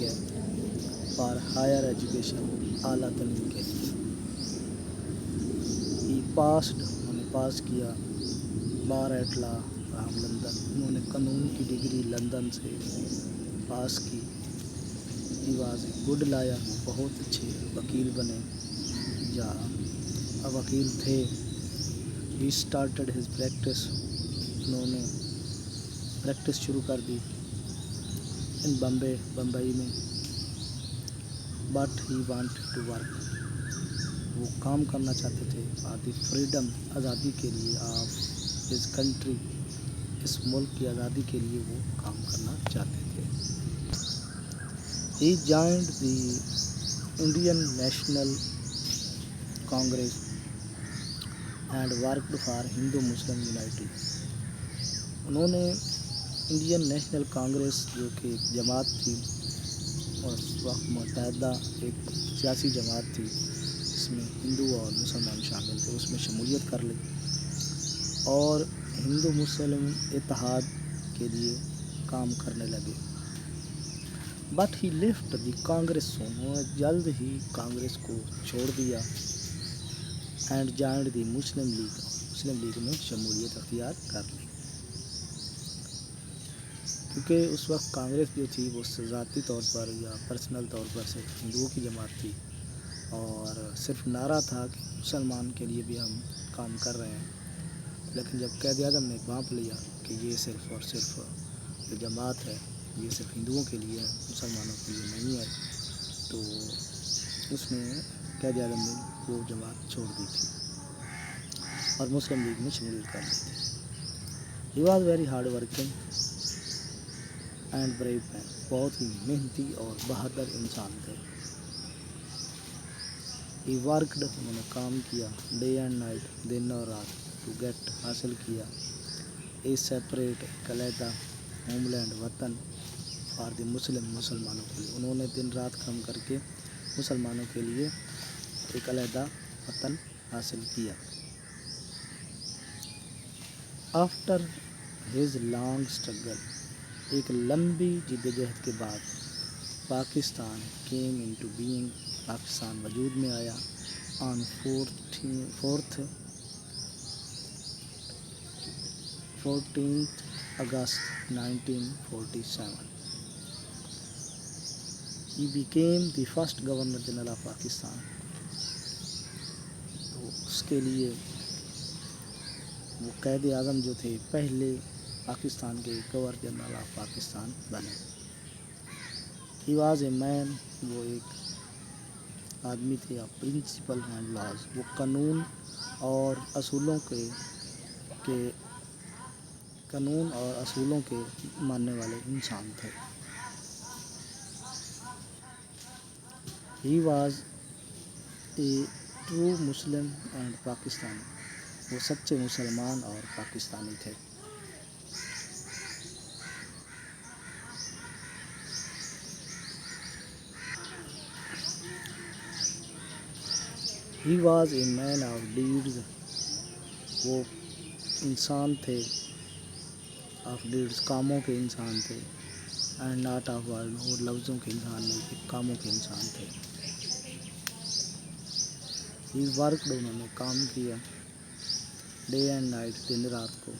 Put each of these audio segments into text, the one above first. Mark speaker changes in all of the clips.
Speaker 1: ہے for higher education, اعلیٰ تعلیم کے لیے. ہی پاسڈ، انہوں نے پاس کیا bar at law from London, انہوں نے قانون کی ڈگری لندن سے پاس کی. He was a good lawyer, وہ بہت اچھے وکیل بنے یا وکیل تھے. ہی اسٹارٹڈ ہز پریکٹس، انہوں نے پریکٹس شروع کر دی ان بمبئی میں. But he wanted to work, وہ کام کرنا چاہتے تھے فار دی فریڈم، آزادی کے لیے، آف ہز کنٹری، اس ملک کی آزادی کے لیے وہ کام کرنا چاہتے تھے. He joined the Indian National Congress and worked for Hindu Muslim unity. انہوں نے انڈین نیشنل کانگریس جو کہ ایک جماعت تھی، اس وقت متحدہ ایک سیاسی جماعت تھی جس میں ہندو اور مسلمان شامل تھے، اس میں شمولیت کر لی اور ہندو مسلم اتحاد کے لیے کام کرنے لگے. But he left the Congress سون، انہوں نے جلد ہی کانگریس کو چھوڑ دیا. And joined the Muslim league, Muslim league میں شمولیت اختیار کر لی. کیونکہ اس وقت کانگریس جو تھی وہ ذاتی طور پر یا پرسنل طور پر صرف ہندوؤں کی جماعت تھی اور صرف نعرہ تھا کہ مسلمان کے لیے بھی ہم کام کر رہے ہیں. لیکن جب قائد اعظم نے بانپ لیا کہ یہ صرف اور صرف جو جماعت ہے یہ صرف ہندوؤں کے لیے ہے، مسلمانوں کے لیے نہیں ہے، تو اس نے قائد اعظم نے وہ جماعت چھوڑ دی تھی اور مسلم لیگ میں شمولیت کر لی تھی. He was very hard working and brave man, بہت ہی محنتی اور بہادر انسان تھے. ہی ورکڈ، انہوں نے کام کیا ڈے اینڈ نائٹ، دن اور رات، ٹو گیٹ، حاصل کیا اے سیپریٹ، ایک علیحدہ، ہوم لینڈ، وطن، فار دی مسلم، مسلمانوں کے لیے. انہوں نے دن رات کام کر کے مسلمانوں کے لیے ایک علیحدہ وطن حاصل کیا. آفٹر ہز لانگ اسٹرگل، ایک لمبی جدوجہد کے بعد، Pakistan came into being, Pakistan وجود میں آیا آن 14th August 1947. He became the first Governor General of Pakistan. تو اس کے لیے وہ قائد اعظم جو تھے پہلے پاکستان کے گورنر جنرل آف پاکستان بنے. ہی واز اے مین، وہ ایک آدمی تھے، آف پرنسپل اینڈ لاز، وہ قانون اور اصولوں کے ماننے والے انسان تھے. He was a true Muslim and Pakistani, وہ سچے مسلمان اور پاکستانی تھے. He was a man of deeds, وہ انسان تھے آف ڈیڈز، کاموں کے انسان تھے. اینڈ ناٹ آف ورڈ، اور لفظوں کے انسان نہیں، کاموں کے انسان تھے. ہی ورکڈ، انہوں نے کام کیا ڈے اینڈ نائٹ، دن رات کو،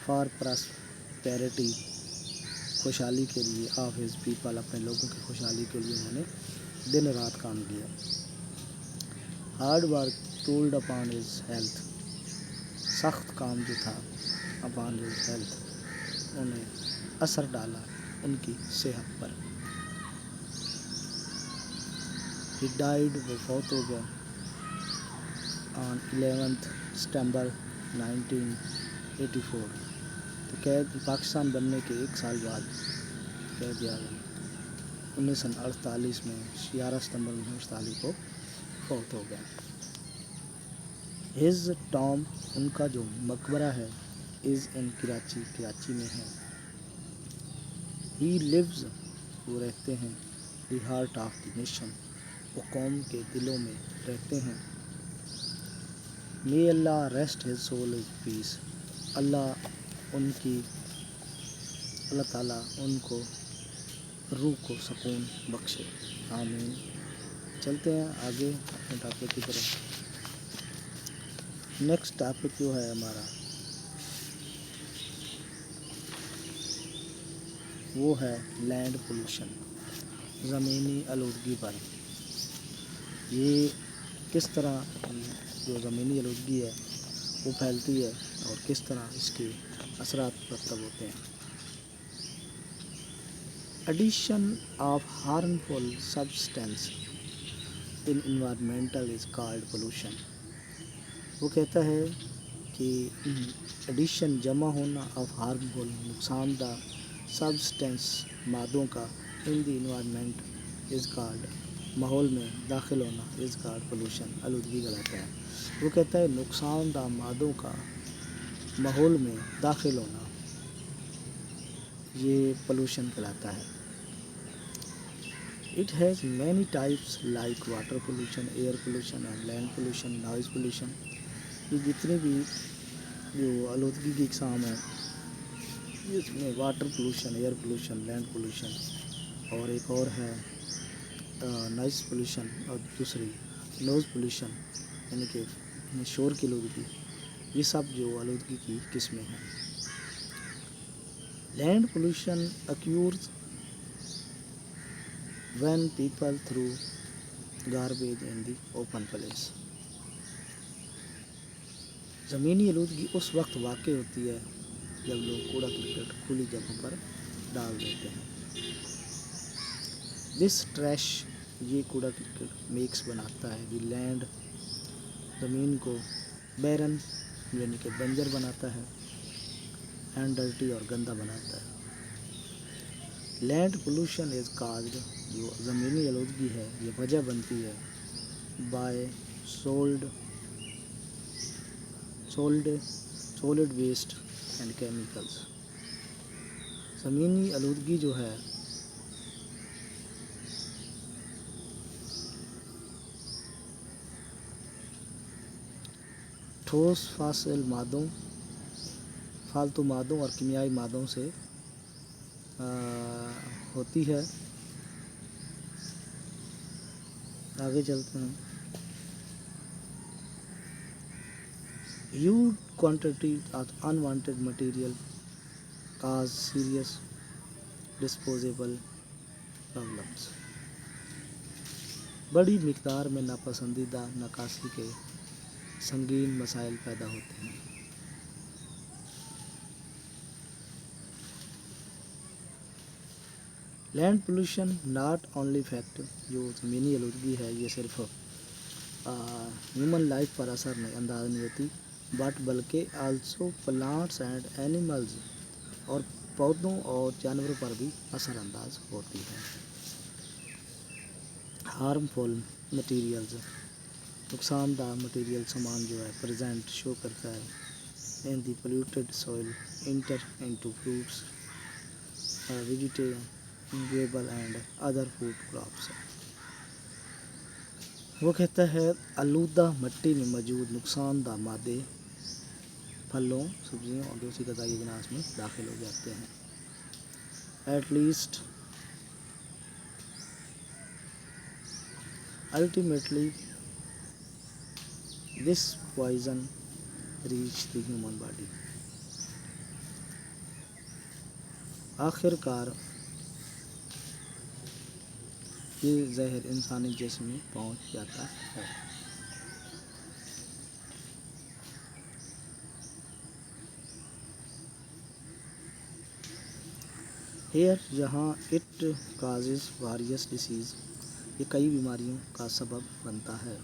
Speaker 1: فار پراسپیرٹی، خوشحالی کے لیے، آف ہز پیپل، اپنے لوگوں کی خوشحالی کے لیے انہوں نے دن رات کام کیا. Hard work told upon his health, سخت کام جو تھا اپان ہز ہیلتھ، انہوں نے اثر ڈالا ان کی صحت پر. ہی ڈائیڈ، وہ فوت ہو گیا آن 11th سٹمبر 1984. تو قید پاکستان بننے کے ایک سال بعد قائد اعظم 1948 میں 11 ستمبر 1948 کو فوت ہو گیا. ہز ٹام، ان کا جو مقبرہ ہے، از ان کراچی، کراچی میں ہے. ہی لیوز، وہ رہتے ہیں the heart of the nation, وہ قوم کے دلوں میں رہتے ہیں. مے اللہ ریسٹ ہز سول از پیس، اللہ تعالیٰ ان کو روح کو سکون بخشے، آمین۔ چلتے ہیں آگے اپنے ٹاپک کی طرف۔ نیکسٹ ٹاپک جو ہے ہمارا وہ ہے لینڈ پولوشن، زمینی آلودگی پر۔ یہ کس طرح جو زمینی آلودگی ہے وہ پھیلتی ہے اور کس طرح اس کے اثرات مرتب ہوتے ہیں۔ Addition of harmful substance in environmental is called pollution. وہ کہتا ہے کہ ایڈیشن جمع ہونا آف ہارمفل نقصان دہ سبسٹینس مادوں کا ان دی انوائرمنٹ از کالڈ ماحول میں داخل ہونا از کالڈ پولوشن، آلودگی کہلاتا ہے۔ وہ کہتا ہے نقصان دہ مادوں کا ماحول میں داخل ہونا یہ پولوشن کہلاتا ہے۔ It has many types like water pollution, air pollution and land pollution, noise pollution۔ یہ جتنے بھی جو آلودگی کی اقسام ہیں اس میں water pollution, air pollution, land pollution اور ایک اور ہے نوائز پولوشن، اور دوسری نوز پولوشن یعنی کہ شور کی آلودگی، یہ سب جو آلودگی کی قسمیں ہیں۔ Land pollution occurs when people throw garbage in the open place۔ زمینی آلودگی اس وقت واقع ہوتی ہے جب لوگ کوڑا کرکٹ کھلی جگہوں پر ڈال دیتے ہیں۔ دس ٹریش، یہ کوڑا کرکٹ میکس بناتا ہے دی لینڈ، زمین کو بیرن یعنی کہ بنجر بناتا ہے، اینڈ ڈرٹی اور گندا بناتا ہے۔ لینڈ پولوشن از کازڈ، جو زمینی آلودگی ہے یہ وجہ بنتی ہے by solid waste and chemicals. زمینی آلودگی جو ہے ٹھوس فالتو مادوں اور کیمیائی مادوں سے ہوتی ہے۔ آگے چلتے ہیں۔ Huge quantities of unwanted material cause serious disposable problems۔ بڑی مقدار میں ناپسندیدہ نکاسی کے سنگین مسائل پیدا ہوتے ہیں۔ Land pollution not only affect, جو زمینی آلودگی ہے یہ صرف ہیومن لائف پر اثر انداز نہیں ہوتی بٹ بلکہ آلسو پلانٹس اینڈ اینیملز، اور پودوں اور جانوروں پر بھی اثر انداز ہوتی ہے۔ ہارمفل مٹیریلز، نقصان دہ مٹیریل سامان جو ہے پریزنٹ شو کرتا ہے in the polluted soil enter into fruits, vegetable and other food crops. وہ کہتا ہے آلودہ مٹی میں موجود نقصان دہ مادے پھلوں، سبزیوں اور دوسری غذائی اجناس میں داخل ہو جاتے ہیں۔ At least ultimately this poison reach the human body. آخر کار یہ زہر انسانی جسم میں پہنچ جاتا ہے۔ ہیئر، جہاں اٹ کازز واریس ڈیسیز، یہ کئی بیماریوں کا سبب بنتا ہے۔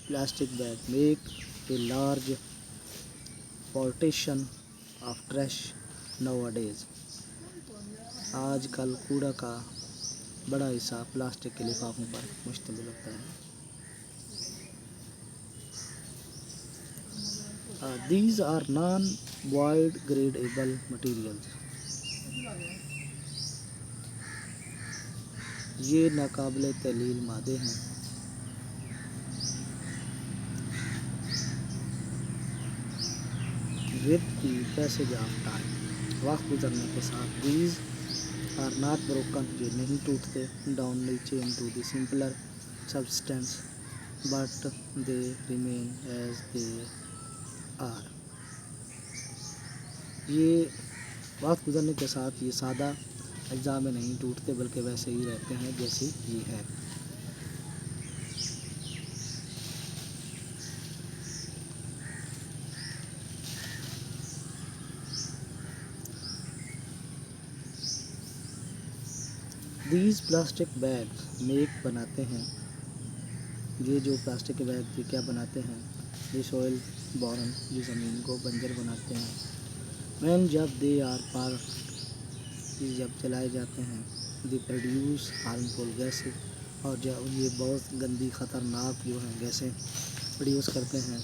Speaker 1: Plastic bag make a large portion of trash nowadays. آج کل کوڑا کا بڑا حصہ پلاسٹک کے لفافوں پر مشتمل ہوتا ہے۔ These are non-biodegradable materials۔ یہ ناقابل تحلیل مادے ہیں۔ With the passage of time، وقت گزرنے کے ساتھ these آر ناٹ بروکن، یہ نہیں ٹوٹتے ڈاؤن نیچے into the simpler substance but they remain as they are. یہ وقت گزرنے کے ساتھ یہ سادہ اجزاء میں نہیں ٹوٹتے بلکہ ویسے ہی رہتے ہیں جیسے یہ ہے. دیز پلاسٹک بیگ بناتے ہیں، یہ جو پلاسٹک کے بیگ یہ کیا بناتے ہیں؟ دی سوئل بورن، یہ زمین کو بنجر بناتے ہیں. وین جب دے آر پارک، جب چلائے جاتے ہیں. دی پروڈیوس ہارمفل گیسز، اور جب یہ بہت گندی خطرناک جو ہیں گیسیں پروڈیوس کرتے ہیں.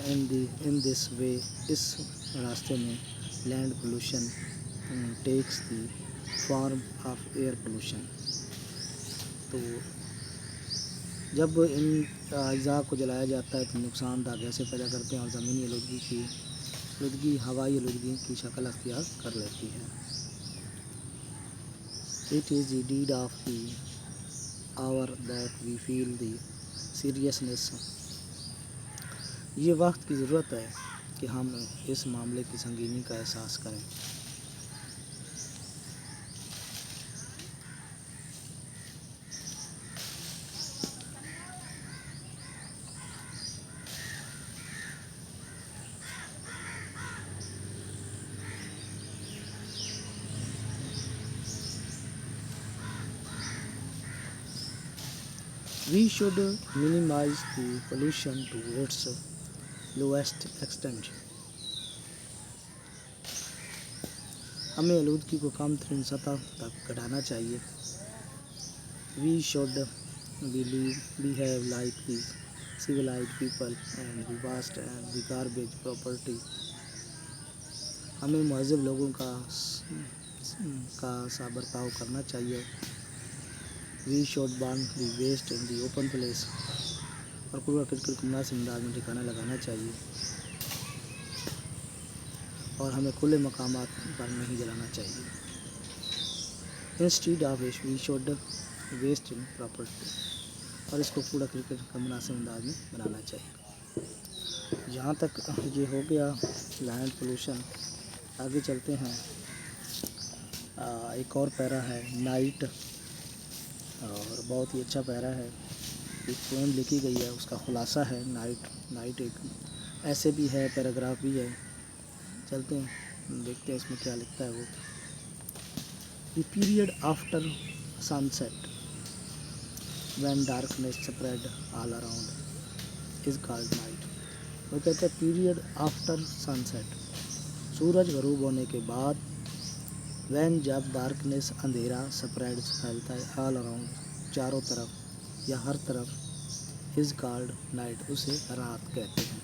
Speaker 1: ان دس وے، اس راستے میں land pollution takes the form of air pollution. تو جب ان اجزاء کو جلایا جاتا ہے تو نقصان دہ گیسیں پیدا کرتے ہیں اور زمینی آلودگی ہوائی آلودگی کی شکل اختیار کر لیتی ہے. It is the dead of the hour that we feel the seriousness. یہ وقت کی ضرورت ہے کہ ہم اس معاملے کی سنگینی کا احساس کریں. We should minimize the pollution to its lowest extent. ہمیں آلودگی کو کم ترین سطح تک گھٹانا چاہیے. We should behave like the civilized people and the waste and the garbage property. ہمیں مہذب لوگوں کا سا برتاؤ کرنا چاہیے. We should burn the waste in the open place. اور کوڑا کرکٹ کو مناسب انداز میں ٹھکانہ لگانا چاہیے اور ہمیں کھلے مقامات پر نہیں جلانا چاہیے. Instead of which we should waste in property. اور اس کو کوڑا کرکٹ کا مناسب انداز میں بنانا چاہیے. جہاں تک یہ ہو گیا لینڈ پولوشن. آگے چلتے ہیں. ایک اور پیرا ہے نائٹ، اور بہت ہی اچھا پیرا ہے. ایک پوئم لکھی گئی ہے، اس کا خلاصہ ہے نائٹ ایک ایسے بھی ہے، پیراگراف بھی ہے. چلتے ہیں دیکھتے ہیں اس میں کیا لکھتا ہے وہ. The period after sunset when darkness spread all around is called night. وہ کہتے ہیں پیریڈ آفٹر سن سیٹ، سورج غروب ہونے کے بعد. وین جب ڈارکنیس اندھیرا سپریڈ پھیلتا ہے آل اراؤنڈ چاروں طرف یا ہر طرف. از کالڈ نائٹ، اسے رات کہتے ہیں.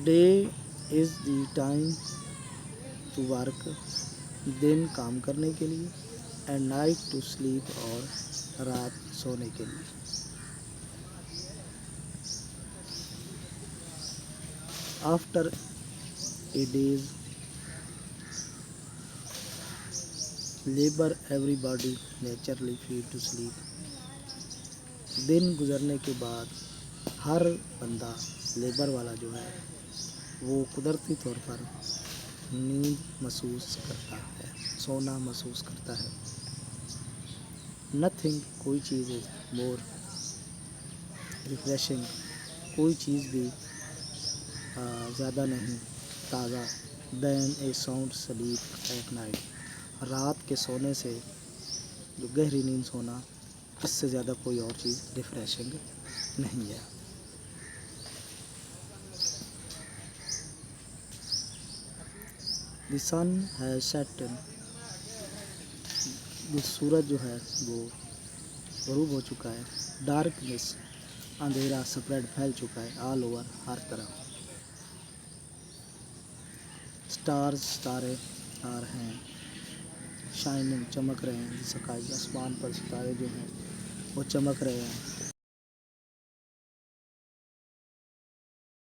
Speaker 1: Day is the time to work, دن کام کرنے کے لیے. اینڈ نائٹ ٹو سلیپ، اور رات سونے کے لیے. After a day's labour everybody naturally feel to sleep. دن گزرنے کے بعد ہر بندہ لیبر والا جو ہے وہ قدرتی طور پر نیند محسوس کرتا ہے، سونا محسوس کرتا ہے. نتھنگ، کوئی چیز از مور ریفریشنگ، کوئی چیز بھی زیادہ نہیں تازہ. Then a sound sleep at night, رات کے سونے سے، جو گہری نیند سونا، اس سے زیادہ کوئی اور چیز ریفریشنگ نہیں ہے. دی سن ہیز سیٹ، سورج جو ہے وہ غروب ہو چکا ہے. ڈارکنیس، اندھیرا، سپریڈ، پھیل چکا ہے. آل اوور، ہر طرف. اسٹارز، ستارے آ رہے ہیں. شائننگ، چمک رہے ہیں. اسکائی، آسمان پر ستارے جو ہیں وہ چمک رہے ہیں.